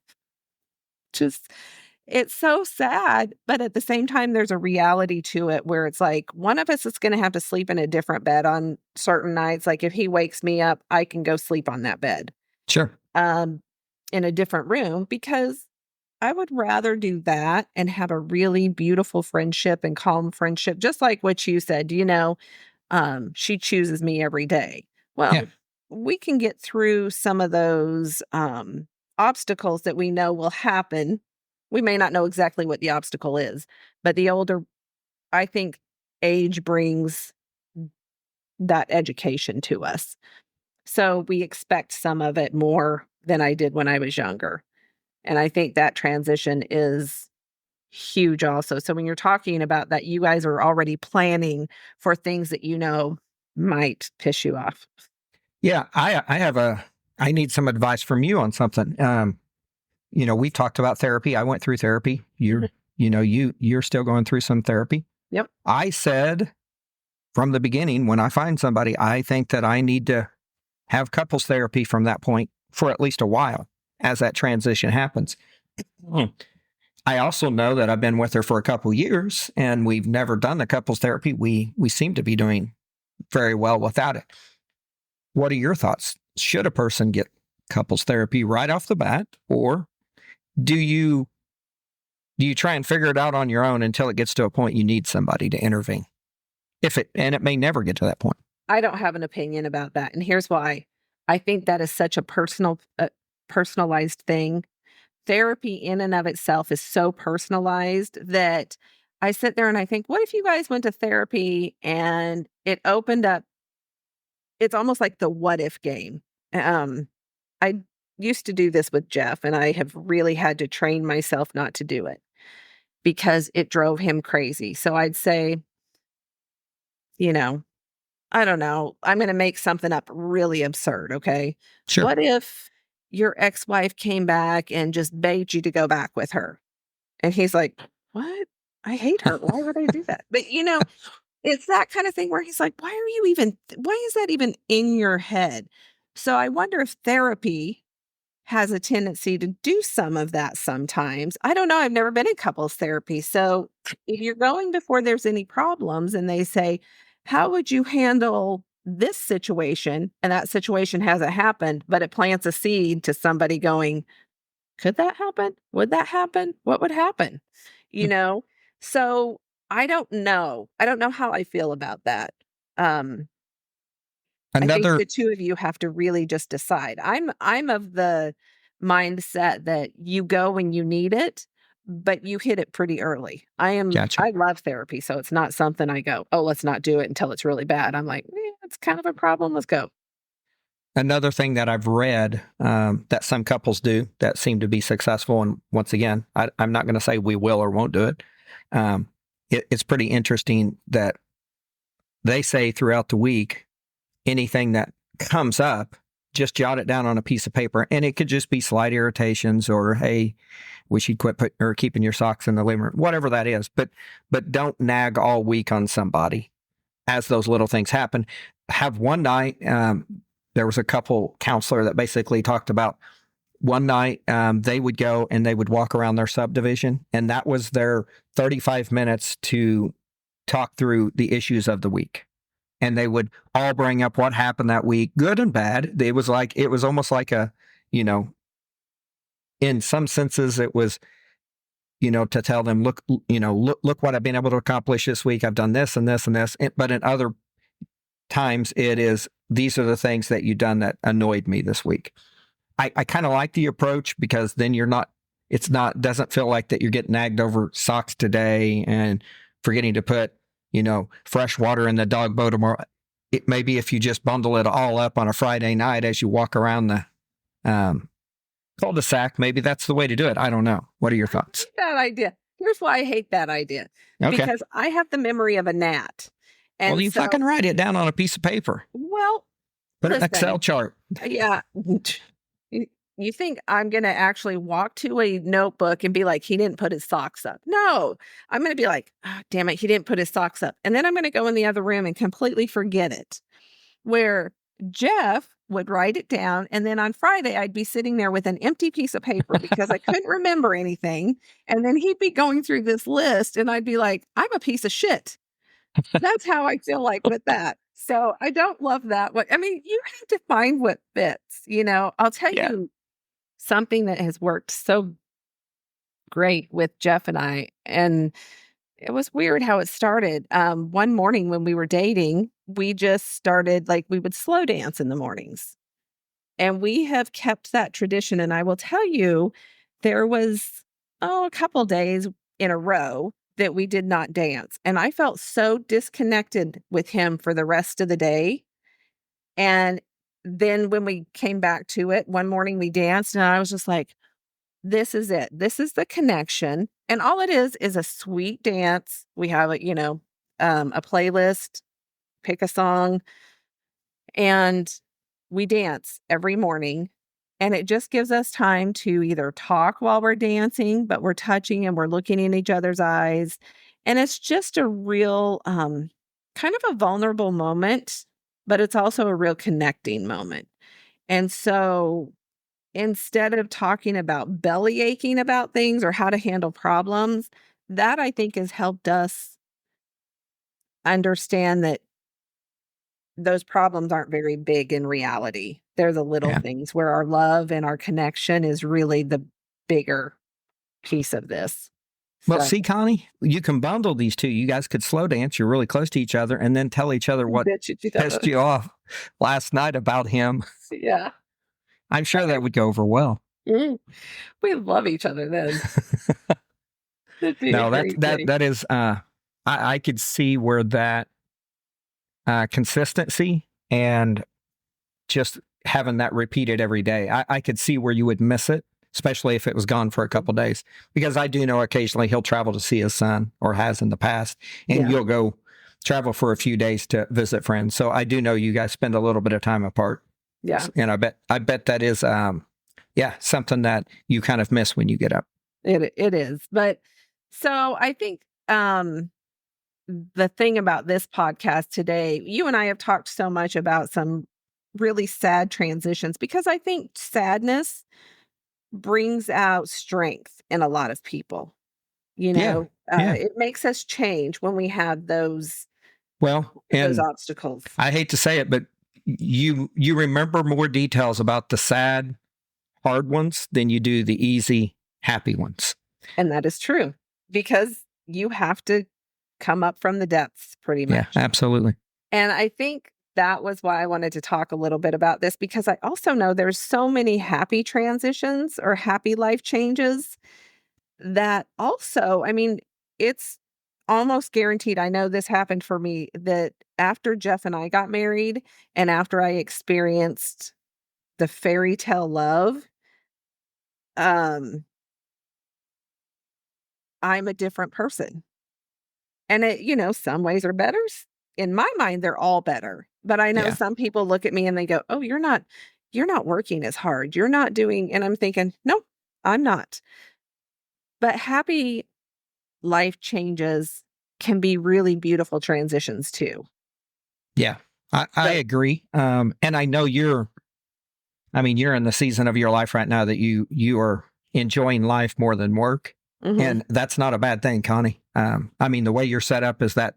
It's so sad, but at the same time, there's a reality to it where it's like one of us is going to have to sleep in a different bed on certain nights. Like if he wakes me up, I can go sleep on that bed. Sure. In a different room, because I would rather do that and have a really beautiful friendship and calm friendship, just like what you said, she chooses me every day. Well, Yeah. We can get through some of those obstacles that we know will happen. We may not know exactly what the obstacle is, but the older, I think, age brings that education to us. So we expect some of it more than I did when I was younger. And I think that transition is huge also. So when you're talking about that, you guys are already planning for things that might piss you off. Yeah, I need some advice from you on something. We've talked about therapy. I went through therapy. You're still going through some therapy. Yep. I said from the beginning, when I find somebody, I think that I need to have couples therapy from that point for at least a while as that transition happens. I also know that I've been with her for a couple years and we've never done the couples therapy. We seem to be doing very well without it. What are your thoughts? Should a person get couples therapy right off the bat, or do you try and figure it out on your own until it gets to a point you need somebody to intervene? And it may never get to that point. I don't have an opinion about that. And here's why. I think that is such a personalized thing. Therapy in and of itself is so personalized that I sit there and I think, what if you guys went to therapy and it opened up? It's almost like the what if game. I used to do this with Jeff, and I have really had to train myself not to do it because it drove him crazy. So I'd say, I don't know, I'm going to make something up really absurd. Okay. Sure. What if your ex-wife came back and just begged you to go back with her? And he's like, what? I hate her. Why would I do that? But it's that kind of thing where he's like, why is that even in your head? So I wonder if therapy has a tendency to do some of that sometimes. I don't know. I've never been in couples therapy. So if you're going before there's any problems and they say, how would you handle this situation? And that situation hasn't happened, but it plants a seed to somebody going, could that happen? Would that happen? What would happen? You know? So I don't know. I don't know how I feel about that. I think Another the two of you have to really just decide. I'm of the mindset that you go when you need it, but you hit it pretty early. Gotcha. I love therapy, so it's not something I go, "Oh, let's not do it until it's really bad." I'm like, it's kind of a problem. Let's go." Another thing that I've read that some couples do that seem to be successful, and once again, I'm not going to say we will or won't do it. It's pretty interesting that they say throughout the week, anything that comes up, just jot it down on a piece of paper. And it could just be slight irritations or, hey, wish you'd quit keeping your socks in the living room, whatever that is. But don't nag all week on somebody as those little things happen. Have one night, there was a couple counselor that basically talked about one night they would go and they would walk around their subdivision. And that was their 35 minutes to talk through the issues of the week. And they would all bring up what happened that week, good and bad. It was almost like a, in some senses, it was, to tell them, look what I've been able to accomplish this week. I've done this and this and this. But in other times, it is, these are the things that you've done that annoyed me this week. I kind of like the approach because then doesn't feel like that you're getting nagged over socks today and forgetting to put fresh water in the dog bowl tomorrow. It maybe if you just bundle it all up on a Friday night as you walk around the cul-de-sac, maybe that's the way to do it. I don't know. What are your thoughts? That idea. Here's why I hate that idea. Okay. Because I have the memory of a gnat. And well, you fucking write it down on a piece of paper. Well, put an Excel chart. Yeah. You think I'm going to actually walk to a notebook and be like, he didn't put his socks up? No, I'm going to be like, oh, damn it, he didn't put his socks up. And then I'm going to go in the other room and completely forget it. Where Jeff would write it down. And then on Friday, I'd be sitting there with an empty piece of paper because I couldn't remember anything. And then he'd be going through this list and I'd be like, I'm a piece of shit. That's how I feel like with that. So I don't love that. I mean, you have to find what fits, I'll tell you. Something that has worked so great with Jeff and I, and it was weird how it started. One morning when we were dating, we just started, we would slow dance in the mornings. And we have kept that tradition. And I will tell you, there was, a couple days in a row that we did not dance. And I felt so disconnected with him for the rest of the day. And then when we came back to it, one morning we danced and I was just like, this is it. This is the connection. And all it is a sweet dance. We have a playlist, pick a song, and we dance every morning. And it just gives us time to either talk while we're dancing, but we're touching and we're looking in each other's eyes. And it's just a real kind of a vulnerable moment, but it's also a real connecting moment. And so instead of talking about belly aching about things or how to handle problems, that I think has helped us understand that those problems aren't very big in reality. They're the little things where our love and our connection is really the bigger piece of this. Well, see, Connie, you can bundle these two. You guys could slow dance. You're really close to each other and then tell each other what pissed you off last night about him. Yeah. I'm sure that would go over well. We love each other then. No, that is, I could see where that consistency and just having that repeated every day, I could see where you would miss it, especially if it was gone for a couple of days. Because I do know occasionally he'll travel to see his son, or has in the past, and you'll go travel for a few days to visit friends. So I do know you guys spend a little bit of time apart. Yeah. And I bet that is, something that you kind of miss when you get up. It is. But so I think the thing about this podcast today, you and I have talked so much about some really sad transitions, because I think sadness brings out strength in a lot of people. You know, Yeah. it makes us change when we have those And obstacles. I hate to say it, but you remember more details about the sad, hard ones than you do the easy, happy ones. And that is true, because you have to come up from the depths pretty much. Yeah, absolutely. And I think that was why I wanted to talk a little bit about this, because I also know there's so many happy transitions or happy life changes that also, I mean, it's almost guaranteed. I know this happened for me, that after Jeff and I got married and after I experienced the fairy tale love, um, I'm a different person. And some ways are better. In my mind, they're all better. But I know some people look at me and they go, "Oh, you're not working as hard. You're not doing," and I'm thinking, "No, I'm not." But happy life changes can be really beautiful transitions too. Yeah, I agree. And I know you're in the season of your life right now that you are enjoying life more than work. Mm-hmm. And that's not a bad thing, Connie. The way you're set up is that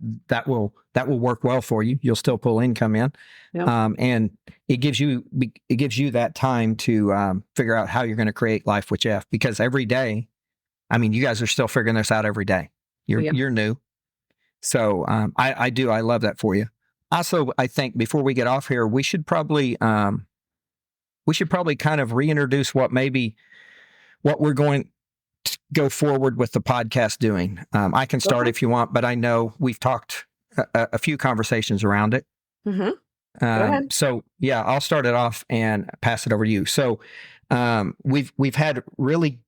will work well for you. You'll still pull income in. Yep. And it gives you that time to figure out how you're going to create life with Jeff, because every day, you guys are still figuring this out every day. You're new. So I love that for you. Also, I think before we get off here, we should probably kind of reintroduce what we're going to go forward with the podcast doing. I can start if you want, but I know we've talked a few conversations around it. Mm-hmm. Go ahead. So yeah, I'll start it off and pass it over to you. So we've had really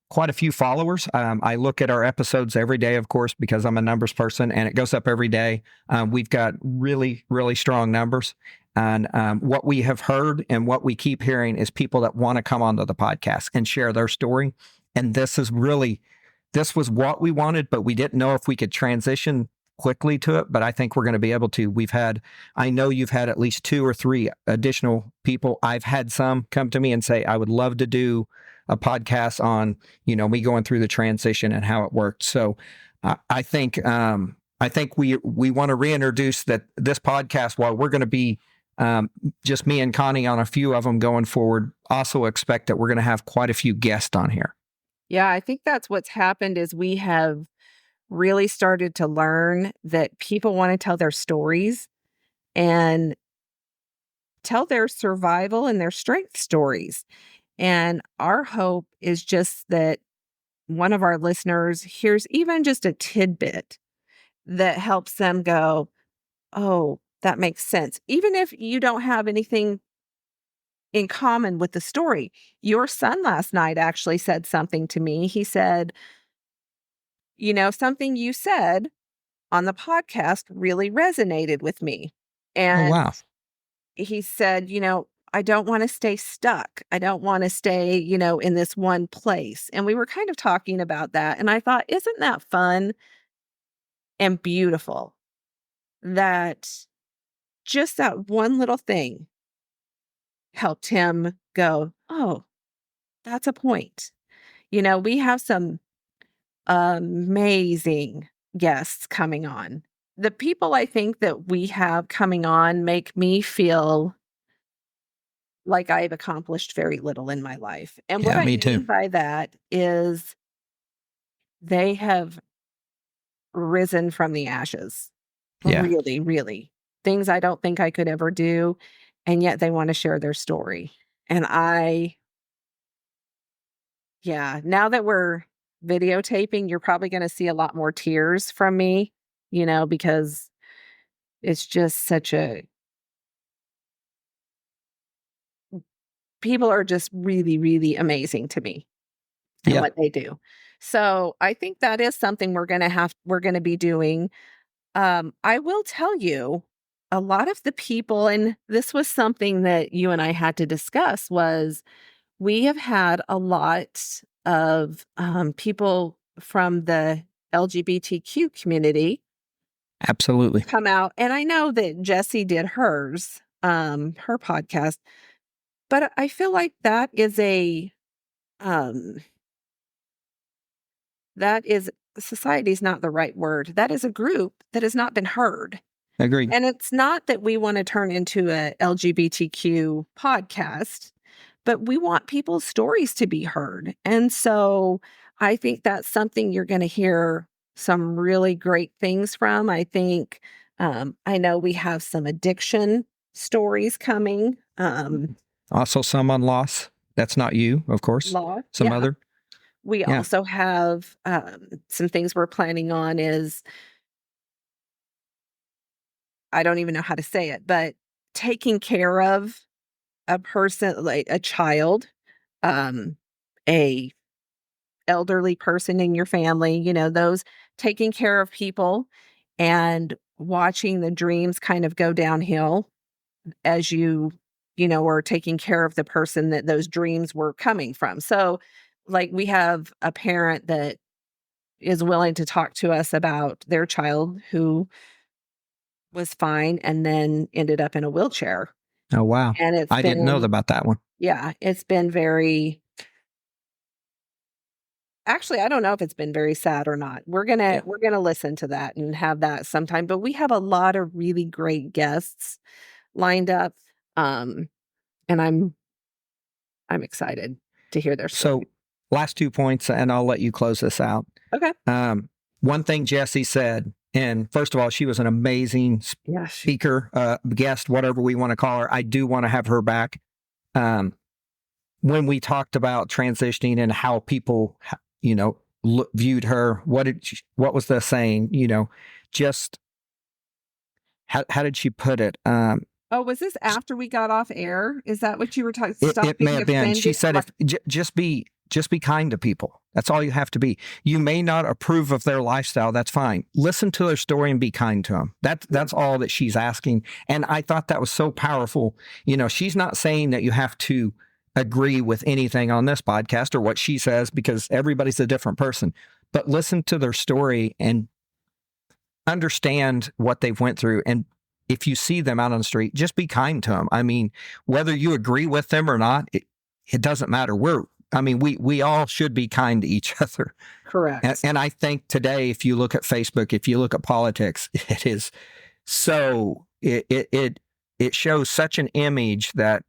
quite a few followers. I look at our episodes every day, of course, because I'm a numbers person, and it goes up every day. We've got really, really strong numbers. And what we have heard and what we keep hearing is people that want to come onto the podcast and share their story. And this was what we wanted, but we didn't know if we could transition quickly to it. But I think we're going to be able to. I know you've had at least 2 or 3 additional people. I've had some come to me and say, I would love to do a podcast on, me going through the transition and how it worked. So I think we want to reintroduce this podcast. While we're going to be just me and Connie on a few of them going forward, also expect that we're going to have quite a few guests on here. Yeah, I think that's what's happened is we have really started to learn that people want to tell their stories and tell their survival and their strength stories. And our hope is just that one of our listeners hears even just a tidbit that helps them go, "Oh, that makes sense." Even if you don't have anything in common with the story. Your son last night actually said something to me. He said, "Something you said on the podcast really resonated with me." And wow. He said, "I don't want to stay stuck. I don't want to stay, in this one place." And we were kind of talking about that. And I thought, isn't that fun and beautiful that just that one little thing helped him go, "Oh, that's a point." We have some amazing guests coming on. The people I think that we have coming on make me feel like I've accomplished very little in my life. And what Yeah, I me mean too. by that is they have risen from the ashes. Yeah. Really, really. Things I don't think I could ever do. And yet they want to share their story. And now that we're videotaping, you're probably going to see a lot more tears from me, because it's just people are just really, really amazing to me and what they do. So I think that is something we're going to be doing. I will tell you, a lot of the people, and this was something that you and I had to discuss, was we have had a lot of people from the LGBTQ community Absolutely. come out. And I know that Jessie did hers, her podcast, but I feel like that is um, that is society is not the right word. That is a group that has not been heard. Agreed. And it's not that we want to turn into a LGBTQ podcast, but we want people's stories to be heard. And so I think that's something you're going to hear some really great things from. I think, I know we have some addiction stories coming. Also some on loss. That's not you, of course. Law. Some Yeah. other. We Yeah. also have some things we're planning on is, I don't even know how to say it, but taking care of a person, like a child, a elderly person in your family, those taking care of people and watching the dreams kind of go downhill as are taking care of the person that those dreams were coming from. So, like, we have a parent that is willing to talk to us about their child who was fine and then ended up in a wheelchair. Oh, wow. And I didn't know about that one. Yeah, it's been very, actually, I don't know if it's been very sad or not. We're gonna listen to that and have that sometime. But we have a lot of really great guests lined up. And I'm excited to hear their story. So last 2 points, and I'll let you close this out. Okay. One thing Jessie said, and first of all, she was an amazing speaker, guest, whatever we want to call her. I do want to have her back. When we talked about transitioning and how people, viewed her, what was the saying? Just how did she put it? Oh, was this after we got off air? Is that what you were talking? It may have been. She said, just be kind to people. That's all you have to be. You may not approve of their lifestyle. That's fine. Listen to their story and be kind to them. That's all that she's asking. And I thought that was so powerful. She's not saying that you have to agree with anything on this podcast or what she says, because everybody's a different person. But listen to their story and understand what they've went through. And if you see them out on the street, just be kind to them. I mean, whether you agree with them or not, it doesn't matter. We all should be kind to each other. Correct. And I think today, if you look at Facebook, if you look at politics, it is so, it shows such an image that,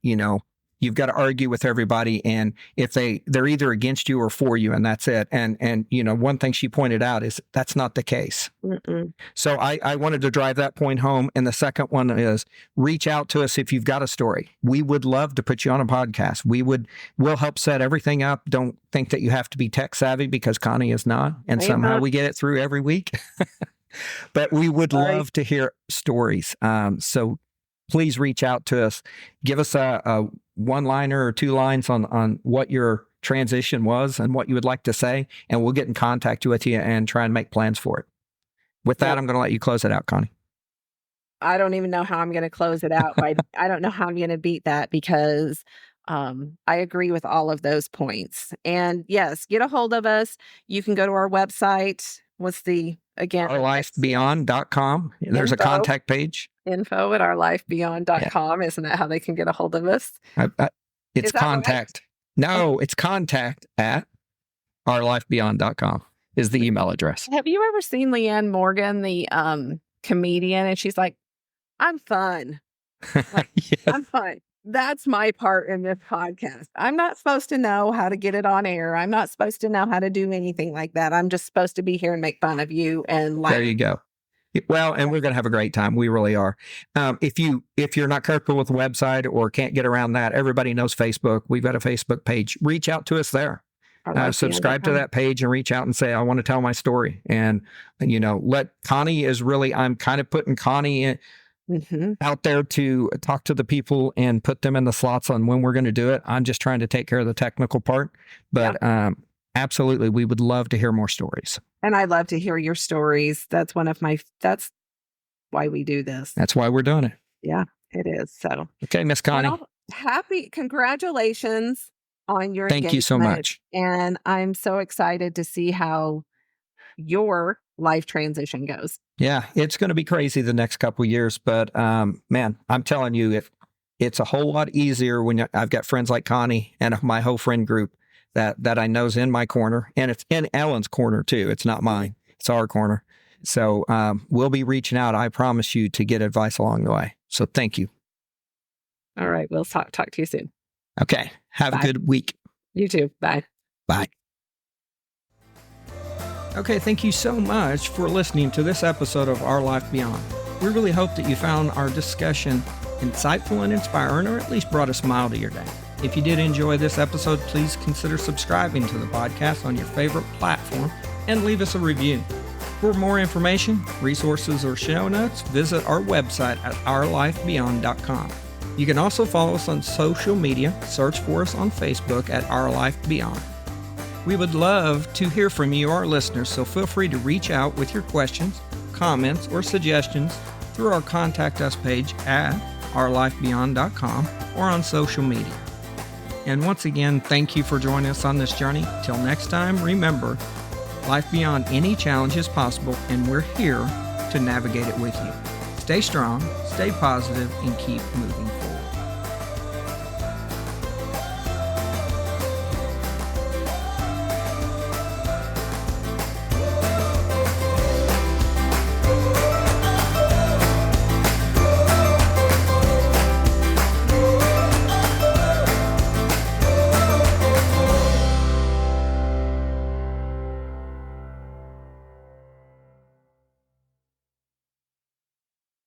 you've got to argue with everybody. And if they're either against you or for you, and that's it. And one thing she pointed out is that's not the case. Mm-mm. So I wanted to drive that point home. And the second one is reach out to us if you've got a story. We would love to put you on a podcast. We'll help set everything up. Don't think that you have to be tech savvy, because Connie is not. And somehow we get it through every week. But we would love to hear stories. So please reach out to us. Give us a one-liner or 2 lines on what your transition was and what you would like to say, and we'll get in contact with you and try and make plans for it. With that, I'm going to let you close it out, Connie. I don't even know how I'm going to close it out. I don't know how I'm going to beat that, because I agree with all of those points. And yes, get a hold of us. You can go to our website. What's again? Ourlifebeyond.com. There's a contact page. Info at ourlifebeyond.com. Isn't that how they can get a hold of us? It's contact. Right? No, it's contact at ourlifebeyond.com is the email address. Have you ever seen Leanne Morgan, the comedian? And she's like, I'm fun. Yes. I'm fun. That's my part in this podcast. I'm not supposed to know how to get it on air. I'm not supposed to know how to do anything like that. I'm just supposed to be here and make fun of you and laugh. There you go. Well, and we're going to have a great time. We really are. If you're not comfortable with the website or can't get around that, everybody knows Facebook. We've got a Facebook page. Reach out to us there. Subscribe to that page and reach out and say, I want to tell my story. And let Connie I'm kind of putting Connie out there to talk to the people and put them in the slots on when we're going to do it. I'm just trying to take care of the technical part. But absolutely, we would love to hear more stories. And I love to hear your stories. That's why we do this. That's why we're doing it. Yeah, it is. So, okay, Miss Connie. Congratulations on your engagement. Thank you so much. And I'm so excited to see how your life transition goes. Yeah, it's going to be crazy the next couple of years. But man, I'm telling you, it's a whole lot easier when I've got friends like Connie and my whole friend group that I know's in my corner, and it's in Ellen's corner too. It's not mine. It's our corner. So we'll be reaching out, I promise you, to get advice along the way. So thank you. All right. We'll talk to you soon. Okay. Have Bye. a good week. You too. Bye. Bye. Okay, thank you so much for listening to this episode of Our Life Beyond. We really hope that you found our discussion insightful and inspiring, or at least brought a smile to your day. If you did enjoy this episode, please consider subscribing to the podcast on your favorite platform and leave us a review. For more information, resources, or show notes, visit our website at ourlifebeyond.com. You can also follow us on social media. Search for us on Facebook at Our Life Beyond. We would love to hear from you, our listeners, so feel free to reach out with your questions, comments, or suggestions through our Contact Us page at ourlifebeyond.com or on social media. And once again, thank you for joining us on this journey. Till next time, remember, life beyond any challenge is possible, and we're here to navigate it with you. Stay strong, stay positive, and keep moving forward.